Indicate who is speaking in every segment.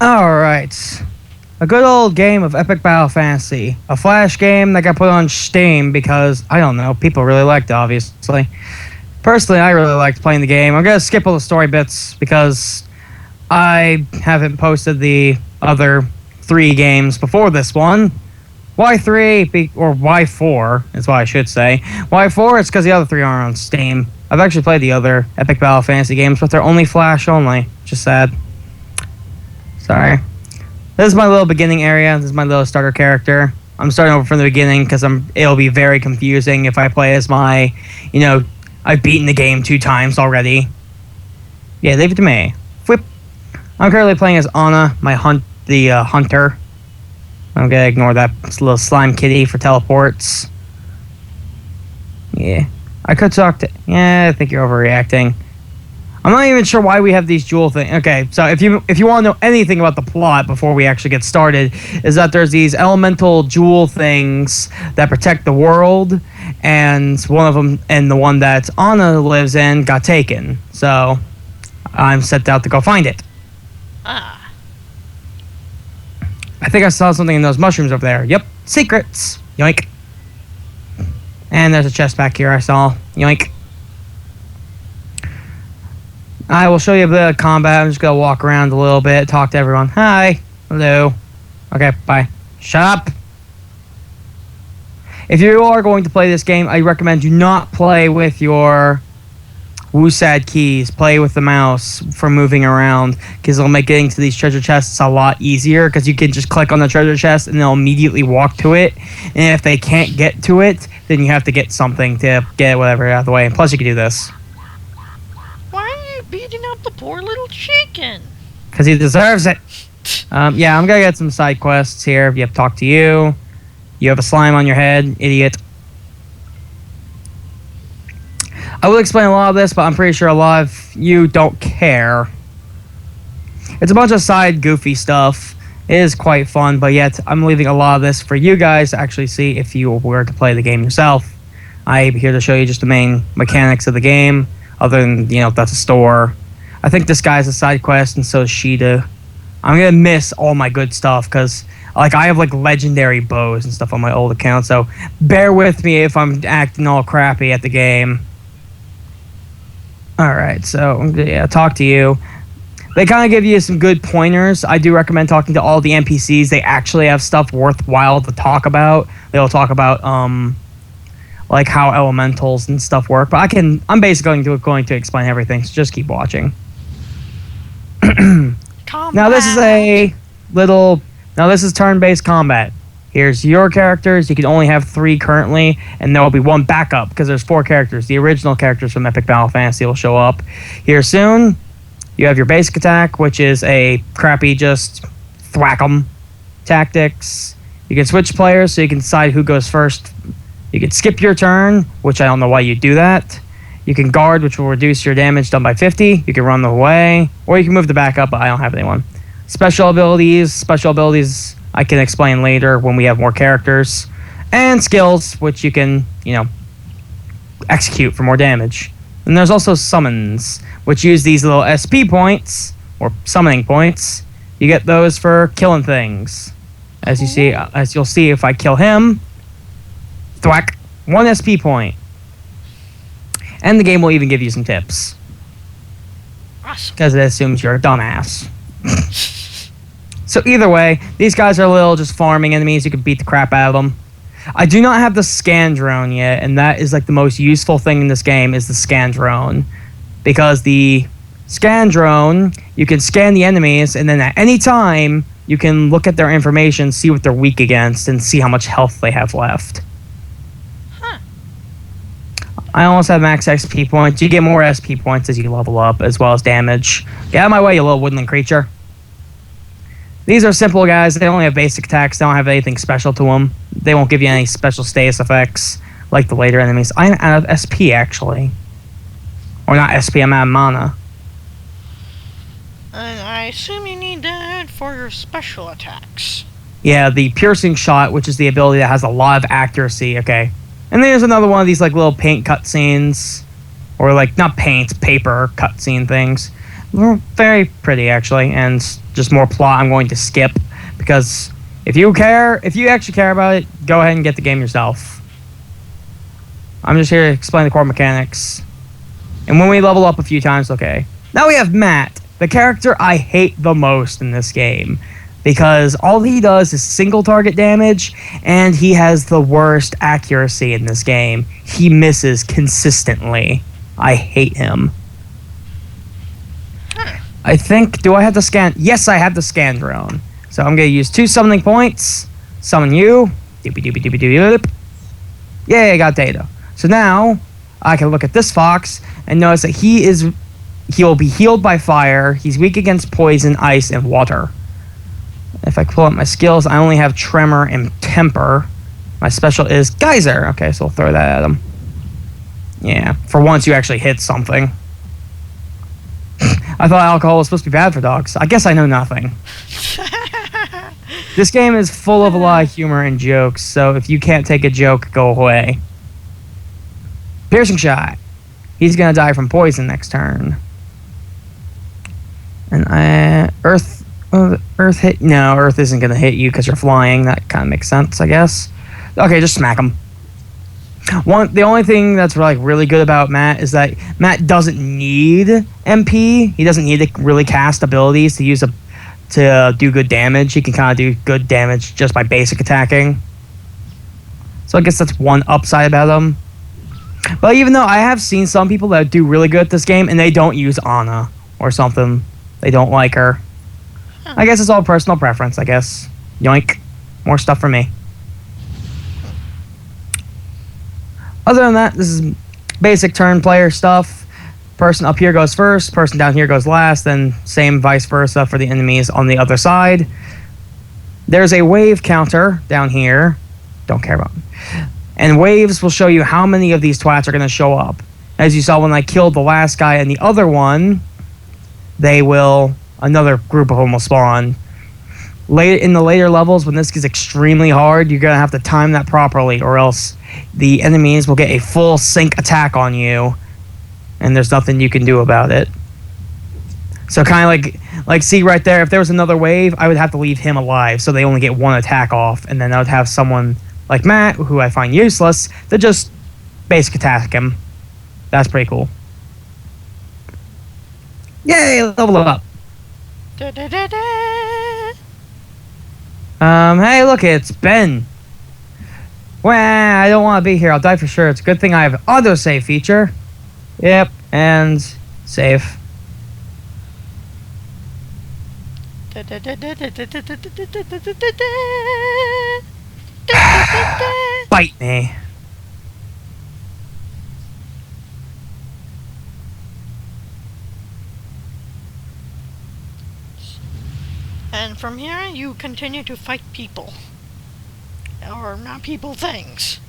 Speaker 1: Alright. A good old game of Epic Battle Fantasy. A flash game that got put on Steam because, I don't know, people really liked it, obviously. Personally, I really liked playing the game. I'm going to skip all the story bits because I haven't posted the other 3 games before this one. Why 3? Or why 4 is what I should say. Why 4? It's because the other 3 aren't on Steam. I've actually played the other Epic Battle Fantasy games, but they're only Flash only. Just sad. Sorry. This is my little beginning area. This is my little starter character. I'm starting over from the beginning because it'll be very confusing if I play as my, I've beaten the game 2 times already. Yeah, leave it to me. Whip. I'm currently playing as Anna, the hunter. I'm gonna ignore that little slime kitty for teleports. Yeah, I could talk to. Yeah, I think you're overreacting. I'm not even sure why we have these jewel things. Okay, so if you want to know anything about the plot before we actually get started, is that there's these elemental jewel things that protect the world, and one of them, and the one that Anna lives in, got taken. So I'm set out to go find it.
Speaker 2: Ah.
Speaker 1: I think I saw something in those mushrooms over there. Yep, secrets. Yoink. And there's a chest back here I saw. Yoink. I will show you a bit of combat. I'm just going to walk around a little bit, talk to everyone. Hi. Hello. Okay, bye. Shut up. If you are going to play this game, I recommend do not play with your WooSad keys. Play with the mouse for moving around, because it'll make getting to these treasure chests a lot easier, because you can just click on the treasure chest and they'll immediately walk to it. And if they can't get to it, then you have to get something to get whatever out of the way. And plus, you can do this.
Speaker 2: Beating up the poor little chicken.
Speaker 1: Because he deserves it. Yeah, I'm going to get some side quests here. Yep, talk to you. You have a slime on your head, idiot. I will explain a lot of this, but I'm pretty sure a lot of you don't care. It's a bunch of side goofy stuff. It is quite fun, but yet I'm leaving a lot of this for you guys to actually see if you were to play the game yourself. I'm here to show you just the main mechanics of the game. Other than, that's a store. I think this guy's a side quest, and so is Sheeta. I'm going to miss all my good stuff, because I have, legendary bows and stuff on my old account, so bear with me if I'm acting all crappy at the game. Alright, so, yeah, talk to you. They kind of give you some good pointers. I do recommend talking to all the NPCs. They actually have stuff worthwhile to talk about. They'll talk about, how elementals and stuff work, but I'm basically going to explain everything, so just keep watching. Now this is turn-based combat. Here's your characters. You can only have 3 currently, and there will be 1 backup, because there's 4 characters. The original characters from Epic Battle Fantasy will show up here soon. You have your basic attack, which is a crappy just thwack 'em tactics. You can switch players, so you can decide who goes first. You can skip your turn, which I don't know why you do that. You can guard, which will reduce your damage done by 50. You can run away, or you can move to backup, but I don't have anyone. Special abilities I can explain later when we have more characters. And skills, which you can, execute for more damage. And there's also summons, which use these little SP points, or summoning points. You get those for killing things. As you'll see if I kill him, thwack, 1 SP point. And the game will even give you some tips.
Speaker 2: Awesome.
Speaker 1: Because it assumes you're a dumbass. So either way, these guys are little just farming enemies. You can beat the crap out of them. I do not have the scan drone yet, and that is the most useful thing in this game is the scan drone. Because the scan drone, you can scan the enemies, and then at any time, you can look at their information, see what they're weak against, and see how much health they have left. I almost have max XP points. You get more SP points as you level up, as well as damage. Get out of my way, you little woodland creature. These are simple guys. They only have basic attacks. They don't have anything special to them. They won't give you any special status effects like the later enemies. I'm out of SP, actually. Or not SP, I'm out of mana.
Speaker 2: I assume you need that for your special attacks.
Speaker 1: Yeah, the piercing shot, which is the ability that has a lot of accuracy. Okay. And there's another one of these little paint cutscenes. Or not paint, paper cutscene things. Well, very pretty, actually, and just more plot I'm going to skip, because if you actually care about it, go ahead and get the game yourself. I'm just here to explain the core mechanics. And when we level up a few times, okay. Now we have Matt, the character I hate the most in this game, because all he does is single target damage, and he has the worst accuracy in this game. He misses consistently. I hate him. I think, do I have to scan? Yes, I have the scan drone. So I'm going to use 2 summoning points. Summon you. Doopy. Yay, I got data. So now I can look at this fox and notice that he will be healed by fire. He's weak against poison, ice, and water. If I pull up my skills, I only have tremor and temper. My special is geyser. Okay, so we'll throw that at him. Yeah, for once you actually hit something. I thought alcohol was supposed to be bad for dogs. I guess I know nothing. This game is full of a lot of humor and jokes, so if you can't take a joke, go away. Piercing shot. He's gonna die from poison next turn. And Earth hit. No, Earth isn't gonna hit you because you're flying. That kind of makes sense, I guess. Okay, just smack him. The only thing that's like really good about Matt is that Matt doesn't need MP. He doesn't need to really cast abilities to do good damage. He can kind of do good damage just by basic attacking. So I guess that's one upside about him. But even though I have seen some people that do really good at this game and they don't use Anna or something, they don't like her. I guess it's all personal preference, I guess. Yoink. More stuff for me. Other than that, this is basic turn player stuff. Person up here goes first, person down here goes last, then same vice versa for the enemies on the other side. There's a wave counter down here. Don't care about it. And waves will show you how many of these twats are going to show up. As you saw when I killed the last guy and the other one, another group of them will spawn. In the later levels, when this gets extremely hard, you're going to have to time that properly, or else the enemies will get a full sync attack on you, and there's nothing you can do about it. So kind of like see right there, if there was another wave, I would have to leave him alive, so they only get one attack off, and then I would have someone like Matt, who I find useless, to just basic attack him. That's pretty cool. Yay, level up. Hey, look, it's Ben. Well, I don't want to be here. I'll die for sure. It's a good thing I have autosave feature. Yep, and save. Bite me.
Speaker 2: And from here, you continue to fight people. Or not people, things.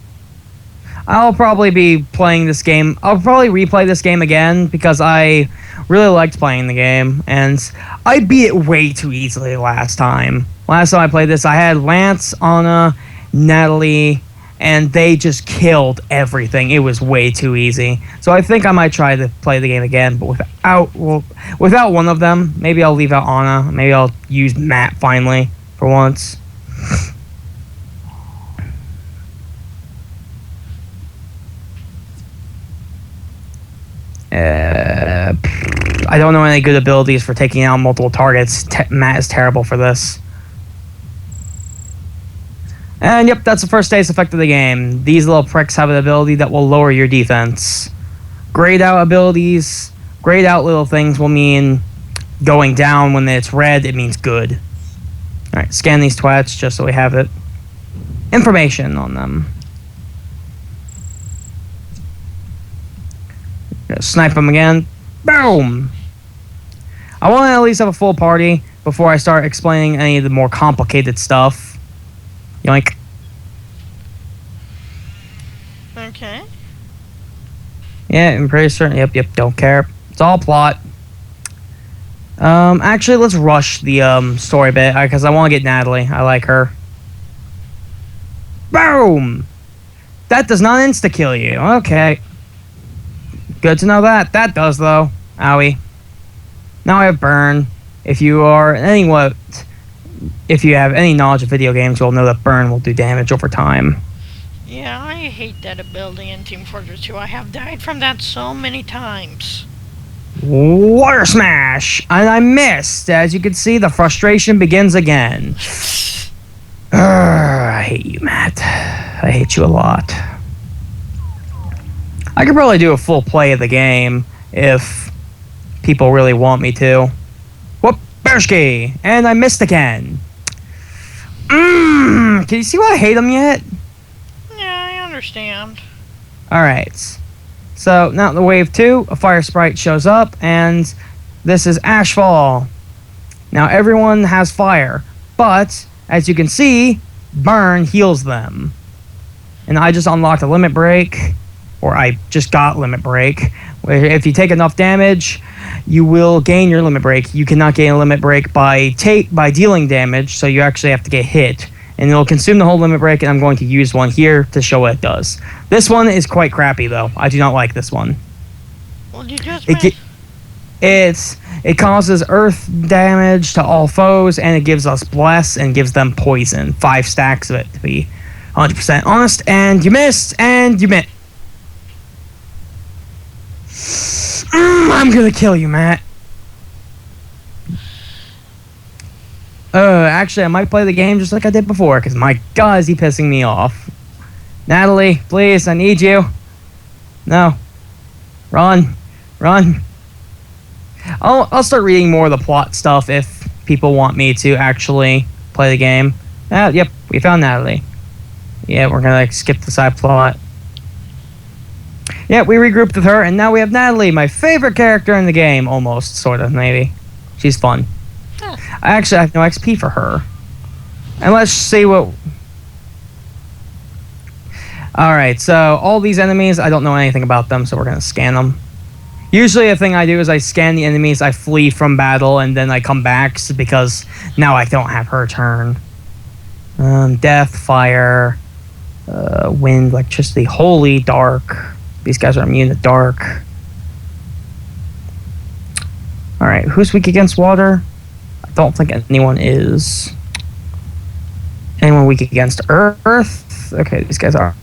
Speaker 1: I'll probably be playing this game. I'll probably replay this game again because I really liked playing the game. And I beat it way too easily last time. Last time I played this, I had Lance, Anna, Natalie, and they just killed everything. It was way too easy. So I think I might try to play the game again, but without one of them. Maybe I'll leave out Anna. Maybe I'll use Matt finally for once. I don't know any good abilities for taking out multiple targets. Matt is terrible for this. And yep, that's the first status effect of the game. These little pricks have an ability that will lower your defense. Grayed out abilities, grayed out little things will mean going down. When it's red, it means good. Alright, scan these twats just so we have it. Information on them. Snipe them again. Boom! I want to at least have a full party before I start explaining any of the more complicated stuff. Yoink.
Speaker 2: Okay.
Speaker 1: Yeah, I'm pretty certain. Yep, don't care. It's all plot. Actually, let's rush the story bit because I want to get Natalie. I like her. Boom! That does not insta-kill you. Okay. Good to know that. That does, though. Owie. Now I have burn. If you are if you have any knowledge of video games, you'll know that burn will do damage over time.
Speaker 2: Yeah, I hate that ability in Team Fortress 2. I have died from that so many times.
Speaker 1: Water smash! And I missed. As you can see, the frustration begins again. I hate you, Matt. I hate you a lot. I could probably do a full play of the game if people really want me to. Whoop, Bershki! And I missed again. Can you see why I hate him yet?
Speaker 2: Yeah, I understand.
Speaker 1: Alright. So, now in wave 2, a fire sprite shows up, and this is Ashfall. Now, everyone has fire, but, as you can see, burn heals them. And I just unlocked a limit break, or I just got limit break, where if you take enough damage, you will gain your limit break. You cannot gain a limit break by dealing damage, so you actually have to get hit. And it'll consume the whole limit break, and I'm going to use one here to show what it does. This one is quite crappy, though. I do not like this one.
Speaker 2: Well, you just
Speaker 1: It causes earth damage to all foes, and it gives us bless and gives them poison. 5 stacks of it, to be 100% honest. And you missed, and you missed. I'm gonna kill you, Matt. Actually, I might play the game just like I did before, because my god, is he pissing me off. Natalie, please, I need you. No. Run. Run. I'll start reading more of the plot stuff if people want me to actually play the game. Yep, we found Natalie. Yeah, we're gonna skip the side plot. Yeah, we regrouped with her, and now we have Natalie, my favorite character in the game, almost, sort of, maybe. She's fun.
Speaker 2: Huh.
Speaker 1: I actually have no XP for her. And let's see what... Alright, so all these enemies, I don't know anything about them, so we're going to scan them. Usually the thing I do is I scan the enemies, I flee from battle, and then I come back, because now I don't have her turn. Death, fire, wind, electricity, holy, dark. These guys are immune to dark. Alright, who's weak against water? I don't think anyone is. Anyone weak against earth? Okay, these guys are.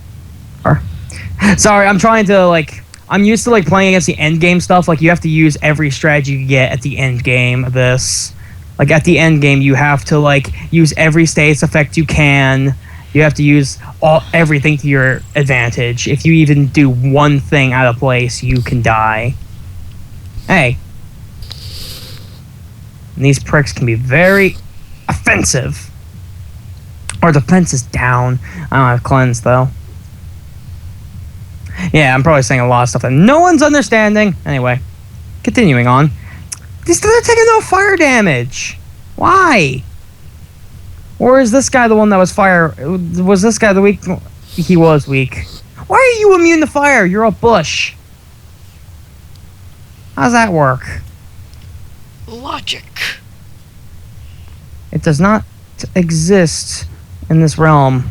Speaker 1: Sorry, I'm trying to, I'm used to, playing against the end game stuff. You have to use every strategy you get at the end game of this. At the end game, you have to, use every status effect you can. You have to use everything to your advantage. If you even do one thing out of place, you can die. Hey. And these pricks can be very offensive. Our defense is down. I don't have cleanse, though. Yeah, I'm probably saying a lot of stuff that no one's understanding. Anyway, continuing on. They're taking no fire damage. Why? Or is this guy the one that was fire? Was this guy the weak? He was weak. Why are you immune to fire? You're a bush. How's that work?
Speaker 2: Logic.
Speaker 1: It does not exist in this realm.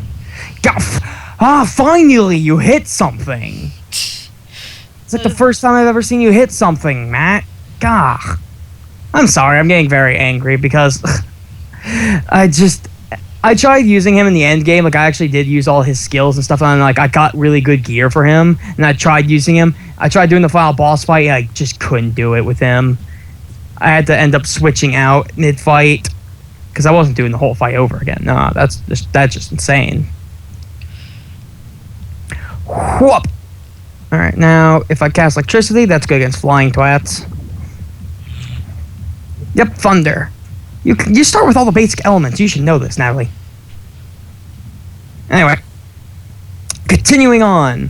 Speaker 1: Finally you hit something. It's the first time I've ever seen you hit something, Matt. Gah. I'm sorry, I'm getting very angry because I tried using him in the end game. I actually did use all his skills and stuff, and I got really good gear for him, and I tried using him. I tried doing the final boss fight, and I just couldn't do it with him. I had to end up switching out mid-fight, because I wasn't doing the whole fight over again. No, that's just insane. Whoop! Alright, now, if I cast electricity, that's good against flying twats. Yep, thunder. You start with all the basic elements. You should know this, Natalie. Anyway. Continuing on.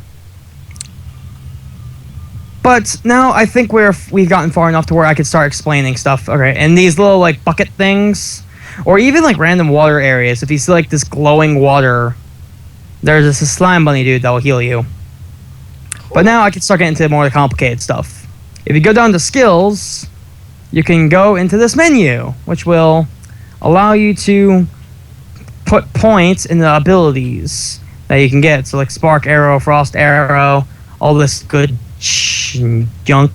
Speaker 1: But now I think we've gotten far enough to where I could start explaining stuff. Okay, and these little, bucket things, or even, random water areas. If you see, this glowing water, there's this slime bunny dude that will heal you. But now I can start getting into more complicated stuff. If you go down to skills, you can go into this menu, which will allow you to put points in the abilities that you can get. So Spark Arrow, Frost Arrow, all this good junk.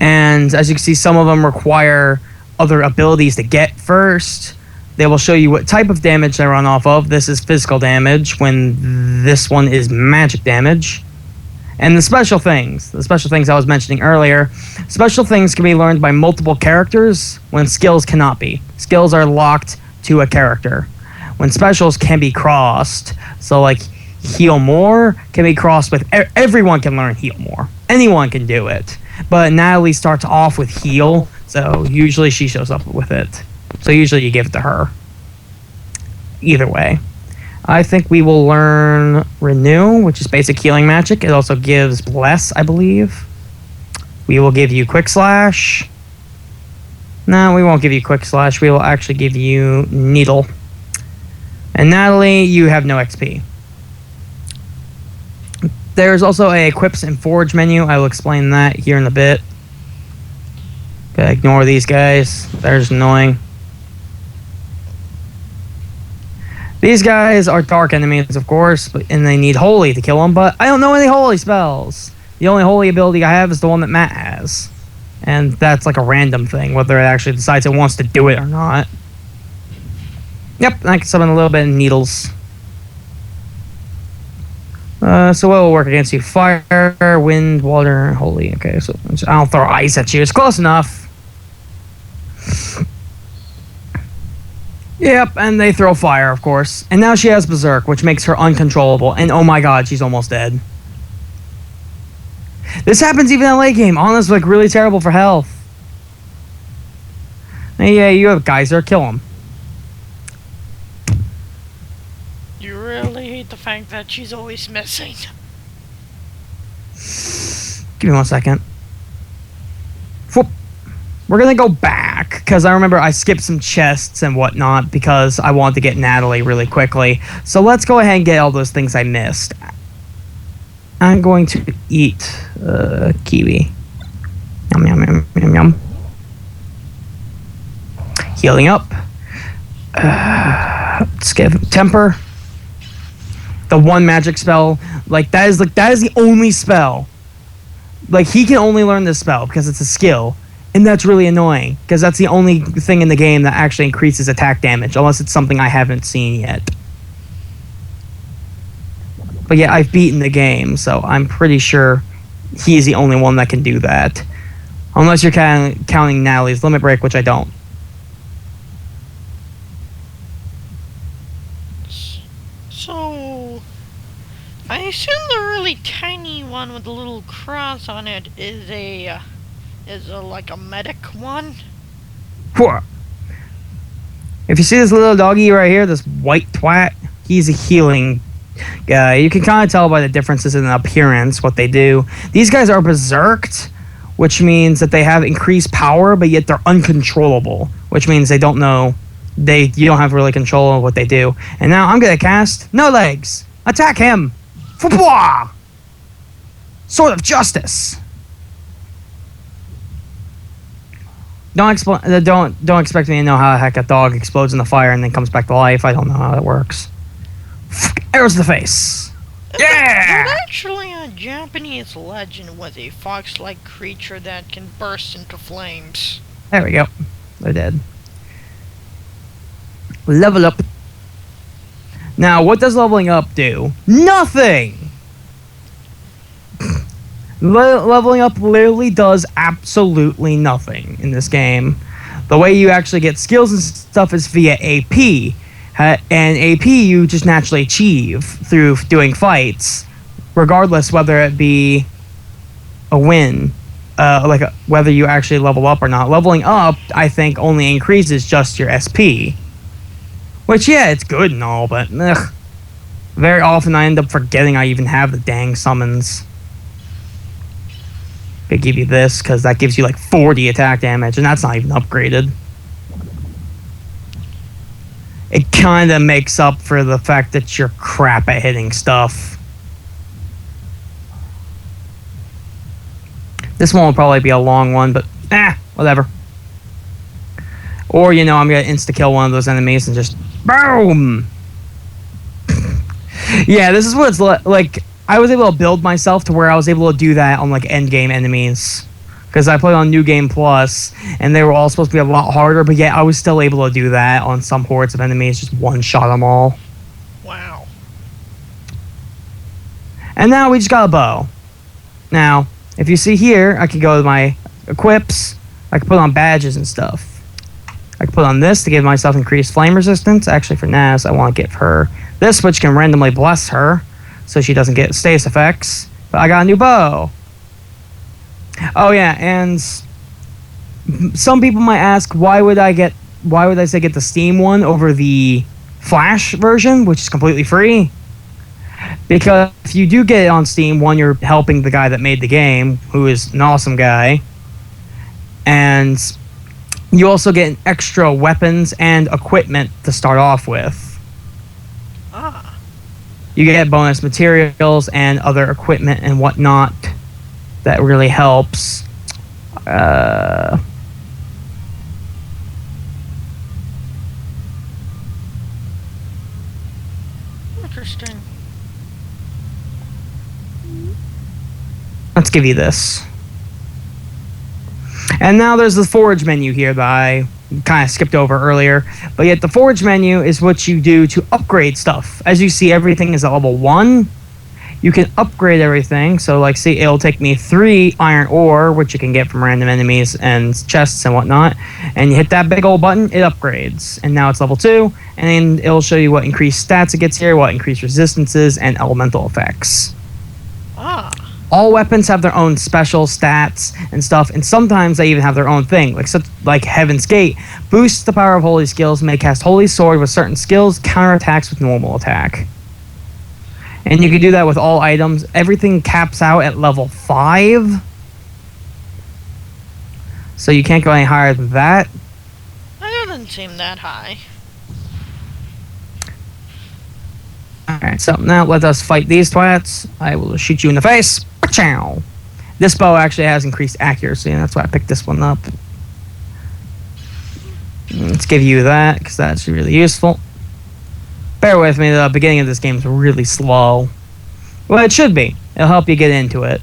Speaker 1: And as you can see, some of them require other abilities to get first. They will show you what type of damage they run off of. This is physical damage, when this one is magic damage. And the special things I was mentioning earlier, special things can be learned by multiple characters when skills cannot be. Skills are locked to a character. When specials can be crossed, so like heal more can be crossed with everyone can learn heal more. Anyone can do it. But Natalie starts off with heal, so usually she shows up with it. So usually you give it to her. Either way. I think we will learn Renew, which is basic healing magic. It also gives Bless, I believe. We will give you Quick Slash. No, we won't give you Quick Slash. We will actually give you Needle. And Natalie, you have no XP. There's also a Equips and Forge menu. I will explain that here in a bit. Okay, ignore these guys. They're just annoying. These guys are dark enemies, of course, and they need Holy to kill them, but I don't know any Holy spells. The only Holy ability I have is the one that Matt has. And that's like a random thing, whether it actually decides it wants to do it or not. Yep, I can summon a little bit of needles. So what will work against you? Fire, wind, water, Holy. Okay, so I don't throw ice at you. It's close enough. Yep, and they throw fire, of course. And now she has Berserk, which makes her uncontrollable. And oh my god, she's almost dead. This happens even in late game. Anna's like really terrible for health. Hey, yeah, you have Geyser. Kill him.
Speaker 2: You really hate the fact that she's always missing.
Speaker 1: Give me 1 second. Whoop. We're going to go back, because I remember I skipped some chests and whatnot because I wanted to get Natalie really quickly. So let's go ahead and get all those things I missed. I'm going to eat kiwi. Yum, yum, yum, yum, yum. Healing up. Let's give Temper. The one magic spell. That is the only spell. Like, he can only learn this spell because it's a skill. And that's really annoying, because that's the only thing in the game that actually increases attack damage, unless it's something I haven't seen yet. But yeah, I've beaten the game, so I'm pretty sure he's the only one that can do that. Unless you're counting Natalie's Limit Break, which I don't.
Speaker 2: So, I assume the really tiny one with the little cross on it is like a medic one?
Speaker 1: If you see this little doggy right here, this white twat, he's a healing guy. You can kind of tell by the differences in appearance what they do. These guys are berserked, which means that they have increased power, but yet they're uncontrollable, which means they don't know. You don't have really control of what they do. And now I'm gonna cast No Legs. Attack him. Fwah! Sword of Justice. Don't expect me to know how the heck a dog explodes in the fire and then comes back to life. I don't know how that works. Arrows to the face. Yeah!
Speaker 2: There's actually a Japanese legend with a fox-like creature that can burst into flames.
Speaker 1: There we go. They're dead. Level up. Now, what does leveling up do? Nothing! Leveling up literally does absolutely nothing in this game. The way you actually get skills and stuff is via AP. And AP you just naturally achieve through doing fights, regardless whether it be a win, whether you actually level up or not. Leveling up, I think, only increases just your SP. Which, yeah, it's good and all, but very often I end up forgetting I even have the dang summons. I give you this because that gives you like 40 attack damage, and that's not even upgraded. It kind of makes up for the fact that you're crap at hitting stuff. This one will probably be a long one, but whatever. Or, I'm going to insta-kill one of those enemies and just boom! Yeah, this is what it's like. I was able to build myself to where I was able to do that on, end game enemies. because I played on New Game Plus, and they were all supposed to be a lot harder, but yet I was still able to do that on some hordes of enemies, just one-shot them all.
Speaker 2: Wow.
Speaker 1: And now we just got a bow. Now, if you see here, I can go to my equips. I can put on badges and stuff. I can put on this to give myself increased flame resistance. Actually, for Naz, I want to give her this, which can randomly bless her, so she doesn't get status effects. But I got a new bow. Oh yeah, and some people might ask, why would I say get the Steam one over the Flash version, which is completely free? Because if you do get it on Steam, one, you're helping the guy that made the game, who is an awesome guy, and you also get extra weapons and equipment to start off with.
Speaker 2: Ah.
Speaker 1: You get bonus materials and other equipment and whatnot that really helps.
Speaker 2: Interesting.
Speaker 1: Let's give you this. And now there's the forge menu here that I kind of skipped over earlier. But yet the forge menu is what you do to upgrade stuff. As you see, everything is at level 1. You can upgrade everything. So like, see, it'll take me 3 iron ore, which you can get from random enemies and chests and whatnot. And you hit that big old button, it upgrades. And now it's level 2. And it'll show you what increased stats it gets here, what increased resistances, and elemental effects.
Speaker 2: Ah.
Speaker 1: All weapons have their own special stats and stuff, and sometimes they even have their own thing. Like Heaven's Gate boosts the power of holy skills, may cast Holy Sword with certain skills, counterattacks with normal attack. And you can do that with all items. Everything caps out at level 5. So you can't go any higher than that.
Speaker 2: That doesn't seem that high.
Speaker 1: Alright, so now let us fight these twats. I will shoot you in the face. Chow. This bow actually has increased accuracy, and that's why I picked this one up. Let's give you that, because that's really useful. Bear with me, the beginning of this game is really slow. Well, it should be. It'll help you get into it,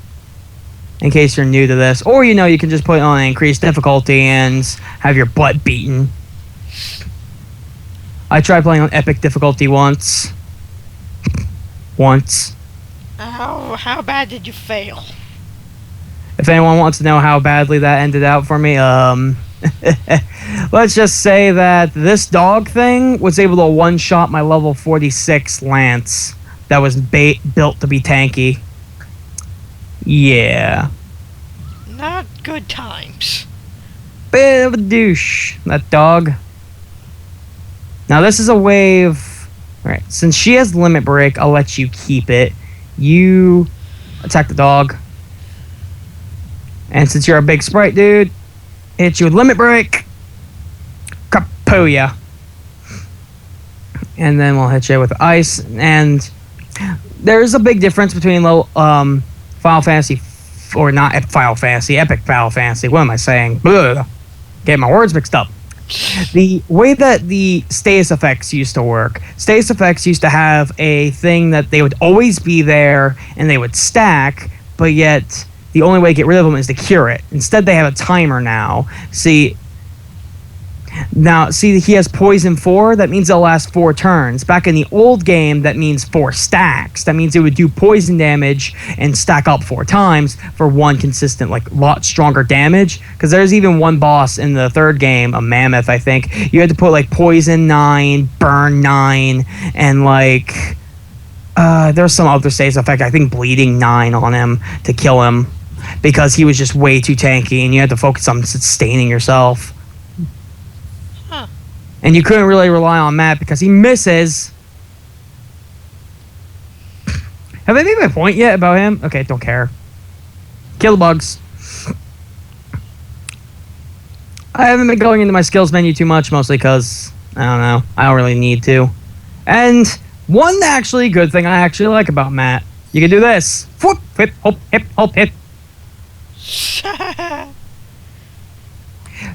Speaker 1: in case you're new to this. Or, you know, you can just put it on increased difficulty and have your butt beaten. I tried playing on epic difficulty once.
Speaker 2: How bad did you fail?
Speaker 1: If anyone wants to know how badly that ended out for me, let's just say that this dog thing was able to one-shot my level 46 lance that was built to be tanky. Yeah.
Speaker 2: Not good times.
Speaker 1: Bit of a douche, that dog. Now this is a wave. Alright, since she has limit break, I'll let you keep it. You attack the dog. And since you're a big sprite, dude, hit you with limit break. Kapuya. And then we'll hit you with ice. And there's a big difference between Final Fantasy, or not Final Fantasy, Epic Final Fantasy. What am I saying? Blah. Get my words mixed up. The way that the status effects used to work, status effects used to have a thing that they would always be there and they would stack, but yet the only way to get rid of them is to cure it. Instead, they have a timer now. See, he has poison 4. That means it'll last 4 turns. Back in the old game, that means 4 stacks. That means it would do poison damage and stack up 4 times for one consistent, like, lot stronger damage. Because there's even one boss in the 3rd game, a mammoth, I think. You had to put, like, poison 9, burn 9, and, like, there's some other status effect. I think bleeding 9 on him to kill him. Because he was just way too tanky, and you had to focus on sustaining yourself.
Speaker 2: Huh.
Speaker 1: And you couldn't really rely on Matt because he misses. Have I made my point yet about him? Okay, don't care. Kill the bugs. I haven't been going into my skills menu too much, mostly because, I don't know, I don't really need to. And one actually good thing I actually like about Matt, you can do this. Whoop, hip, hop, hip, hop, hip.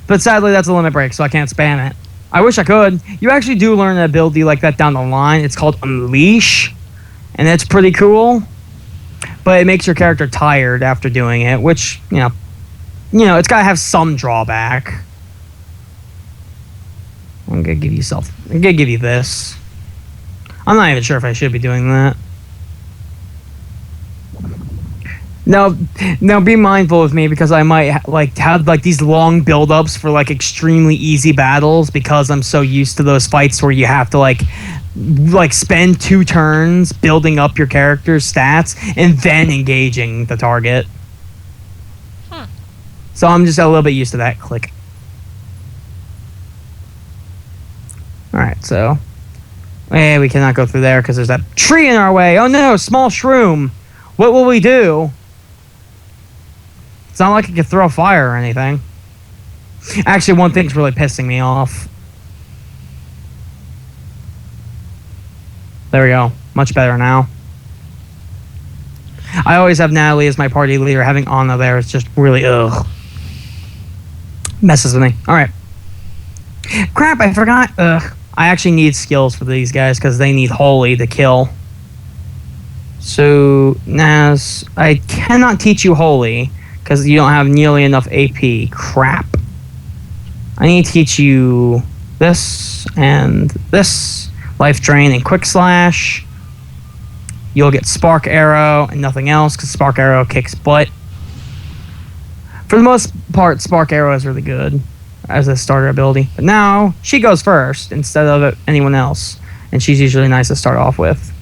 Speaker 1: But sadly, that's a limit break, so I can't spam it. I wish I could. You actually do learn an ability like that down the line. It's called Unleash, and it's pretty cool. But it makes your character tired after doing it, which, you know, you know, it's got to have some drawback. I'm gonna give you this. I'm not even sure if I should be doing that. Now be mindful of me because I might have like these long build-ups for like extremely easy battles because I'm so used to those fights where you have to like spend 2 turns building up your character's stats and then engaging the target. So I'm just a little bit used to that. Click. Alright, so we cannot go through there because there's that tree in our way. Oh no, small shroom. What will we do? It's not like it could throw fire or anything. Actually, one thing's really pissing me off. There we go. Much better now. I always have Natalie as my party leader. Having Anna there is just really, ugh. Messes with me. Alright. Crap, I forgot. Ugh. I actually need skills for these guys because they need holy to kill. So, Naz, I cannot teach you holy because you don't have nearly enough AP. Crap. I need to teach you this and this. Life Drain and Quick Slash. You'll get Spark Arrow and nothing else because Spark Arrow kicks butt. For the most part, Spark Arrow is really good as a starter ability. But now, she goes first instead of anyone else. And she's usually nice to start off with.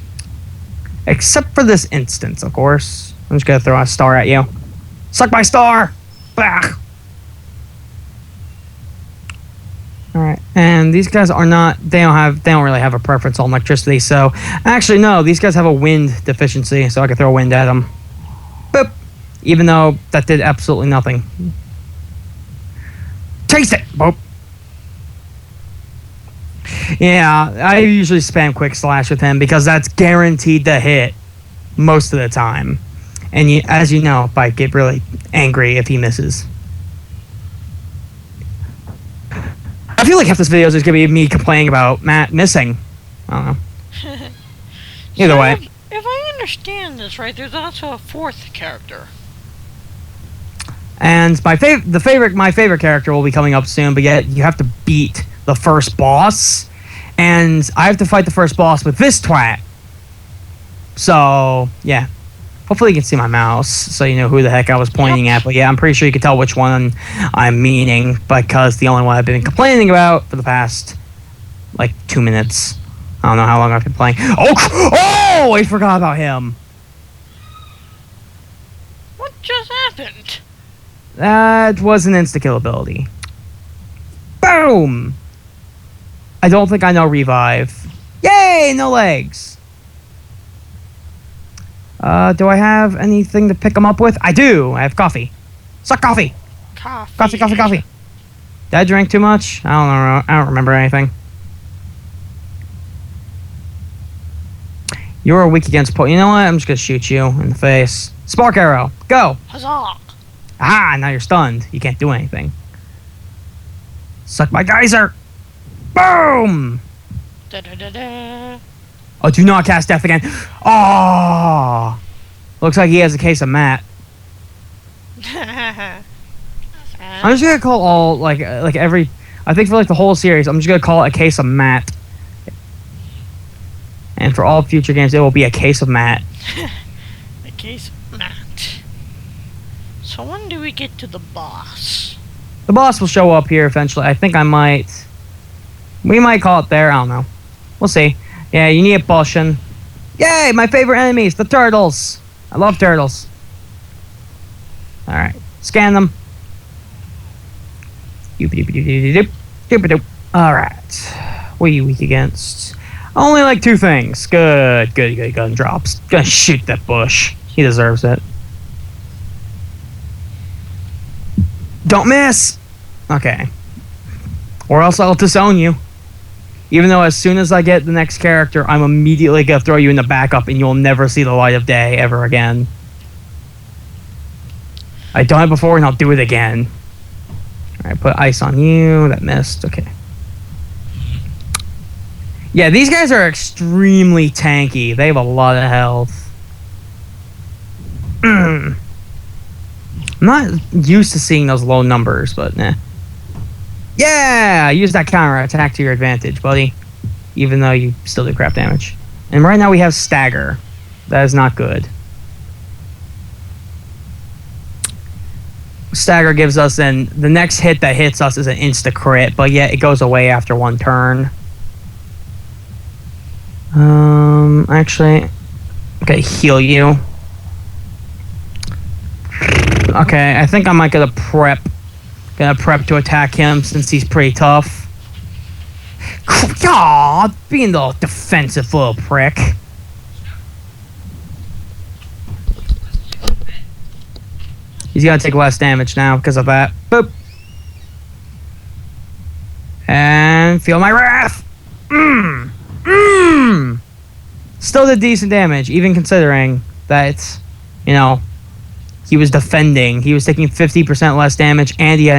Speaker 1: Except for this instance, of course. I'm just going to throw a star at you. Suck my star! Bah! Alright, and these guys are not, they don't really have a preference on electricity, so, actually no, these guys have a wind deficiency, so I can throw wind at them. Boop! Even though that did absolutely nothing. Taste it! Boop! Yeah, I usually spam Quick Slash with him because that's guaranteed to hit most of the time. And as you know, I get really angry if he misses. I feel like half this video is going to be me complaining about Matt missing. I don't know. Either way.
Speaker 2: If I understand this right, there's also a 4th character.
Speaker 1: And my favorite character will be coming up soon, but yet you have to beat the first boss. And I have to fight the first boss with this twat. So, yeah. Hopefully you can see my mouse, so you know who the heck I was pointing at. But yeah, I'm pretty sure you can tell which one I'm meaning, because the only one I've been complaining about for the past, like, 2 minutes. I don't know how long I've been playing. Oh, I forgot about him.
Speaker 2: What just happened?
Speaker 1: That was an insta-kill ability. Boom! I don't think I know revive. Yay, no legs. Do I have anything to pick them up with? I do. I have coffee. Suck coffee. Coffee. Did I drink too much? I don't know. I don't remember anything. You're weak against You know what? I'm just gonna shoot you in the face. Spark arrow. Go.
Speaker 2: Huzzah!
Speaker 1: Ah, now you're stunned. You can't do anything. Suck my geyser. Boom.
Speaker 2: Da-da-da-da.
Speaker 1: Oh, do not cast death again. Oh. Looks like he has a case of Matt. I'm just gonna call all like every. I think for like the whole series, I'm just gonna call it a case of Matt. And for all future games, it will be a case of Matt.
Speaker 2: A case of Matt. So when do we get to the boss?
Speaker 1: The boss will show up here eventually. I think we might call it there. I don't know. We'll see. Yeah, you need a potion. Yay, my favorite enemies, the turtles. I love turtles. Alright, scan them. Alright. What are you weak against? Only like 2 things. Good gun drops. Gonna shoot that bush. He deserves it. Don't miss! Okay. Or else I'll disown you. Even though as soon as I get the next character, I'm immediately going to throw you in the backup and you'll never see the light of day ever again. I've done it before and I'll do it again. Alright, put ice on you. That missed. Okay. Yeah, these guys are extremely tanky. They have a lot of health. I'm not used to seeing those low numbers, but nah. Yeah! Use that counter attack to your advantage, buddy. Even though you still do crap damage. And right now we have stagger. That is not good. Stagger gives us the next hit that hits us is an insta crit, but yet it goes away after one turn. Actually, okay, heal you. Okay, I think I might get a prep. Gonna prep to attack him since he's pretty tough. Aw, being the defensive little prick. He's gonna take less damage now because of that. Boop. And feel my wrath. Still did decent damage, even considering that, you know, he was defending. He was taking 50% less damage, and he had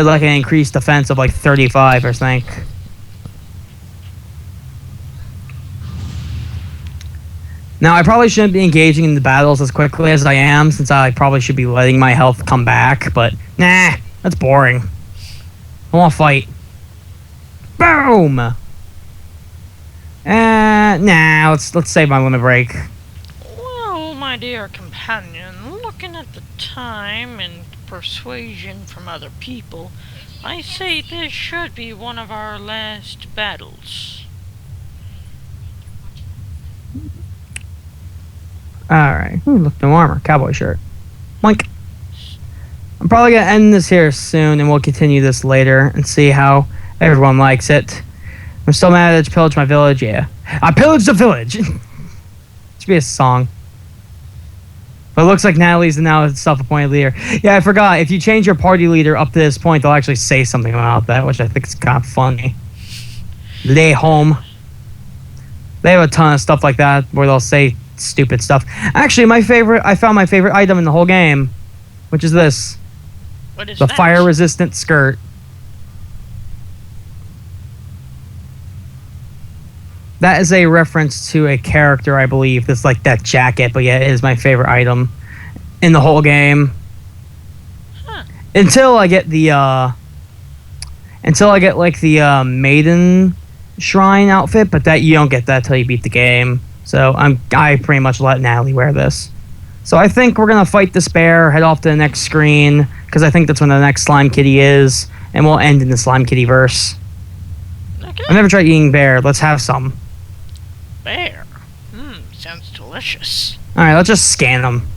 Speaker 1: like an increased defense of like 35, I think. Now, I probably shouldn't be engaging in the battles as quickly as I am, since I probably should be letting my health come back, but nah, that's boring. I want to fight. Boom! Nah, let's save my limit break.
Speaker 2: Well, my dear companion, looking at the time and persuasion from other people, I say this should be one of our last battles.
Speaker 1: Alright. Look, no armor. Cowboy shirt. Boink. I'm probably going to end this here soon, and we'll continue this later and see how everyone likes it. I'm still mad that you pillaged my village. Yeah. I pillaged the village! Should be a song. But it looks like Natalie's now a self-appointed leader. Yeah, I forgot. If you change your party leader up to this point, they'll actually say something about that, which I think is kind of funny. Lay home. They have a ton of stuff like that where they'll say stupid stuff. Actually, I found my favorite item in the whole game, which is this.
Speaker 2: What is
Speaker 1: the
Speaker 2: that?
Speaker 1: fire-resistant skirt. That is a reference to a character, I believe, that's like that jacket, but yeah, it is my favorite item in the whole game.
Speaker 2: Huh.
Speaker 1: Until I get the maiden shrine outfit, but that you don't get that till you beat the game. So I pretty much let Natalie wear this. So I think we're gonna fight this bear, head off to the next screen, because I think that's when the next slime kitty is, and we'll end in the slime kitty verse.
Speaker 2: Okay.
Speaker 1: I've never tried eating bear. Let's have some.
Speaker 2: Bear. Sounds delicious.
Speaker 1: All right, let's just scan them.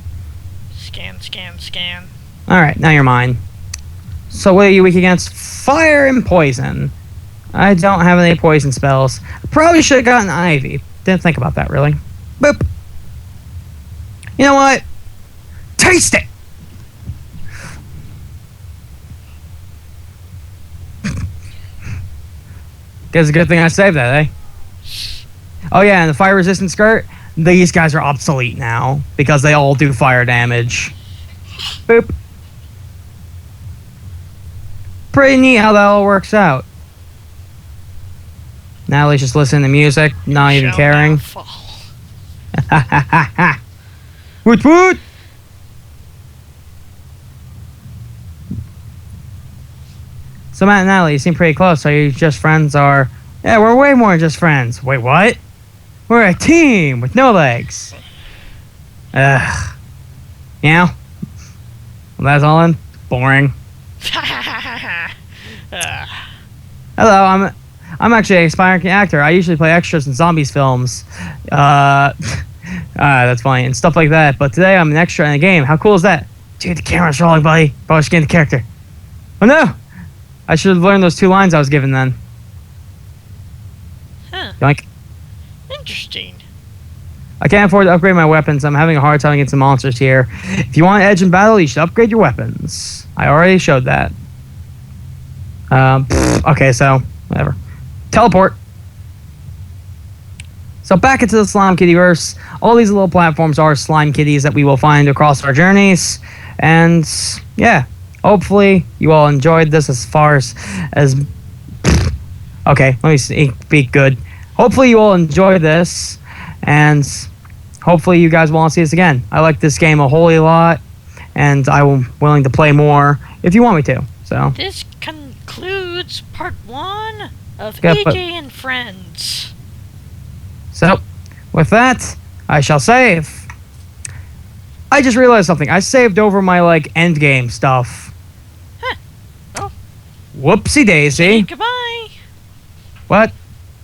Speaker 2: Scan, scan, scan.
Speaker 1: All right, now you're mine. So what are you weak against? Fire and poison. I don't have any poison spells. I probably should have gotten Ivy. Didn't think about that, really. Boop. You know what? Taste it! Guess it's a good thing I saved that, eh? Oh yeah, and the fire-resistant skirt, these guys are obsolete now, because they all do fire damage. Boop. Pretty neat how that all works out. Natalie's just listening to music, not even caring. Ha ha ha ha! Woot woot! So Matt and Natalie, you seem pretty close. Are you just friends or... Yeah, we're way more than just friends. Wait, what? We're a team with no legs. Ugh. Yeah? Well, that's all in? Boring. Hello, I'm actually an aspiring actor. I usually play extras in zombies films. That's funny. And stuff like that. But today I'm an extra in a game. How cool is that? Dude, the camera's rolling, buddy. Probably should get in the character. Oh no! I should have learned those 2 lines I was given then.
Speaker 2: Huh.
Speaker 1: Yoink.
Speaker 2: Interesting.
Speaker 1: I can't afford to upgrade my weapons. I'm having a hard time against the monsters here. If you want edge in battle, you should upgrade your weapons. I already showed that. Okay, so whatever. Teleport. So back into the Slime Kittyverse. All these little platforms are slime kitties that we will find across our journeys. And yeah, hopefully you all enjoyed this as far as okay, let me be good. Hopefully you all enjoyed this, and hopefully you guys want to see us again. I like this game a whole lot. and I'm willing to play more if you want me to. So
Speaker 2: This concludes part 1 of
Speaker 1: Yeah,
Speaker 2: AJ
Speaker 1: but-
Speaker 2: and Friends.
Speaker 1: with that, I shall save. I just realized something. I saved over my end game stuff.
Speaker 2: Huh. Oh.
Speaker 1: Whoopsie
Speaker 2: Say
Speaker 1: daisy.
Speaker 2: goodbye.
Speaker 1: What?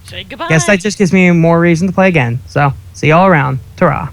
Speaker 2: Say goodbye.
Speaker 1: Guess that just gives me more reason to play again. So see y'all around. Ta-ra.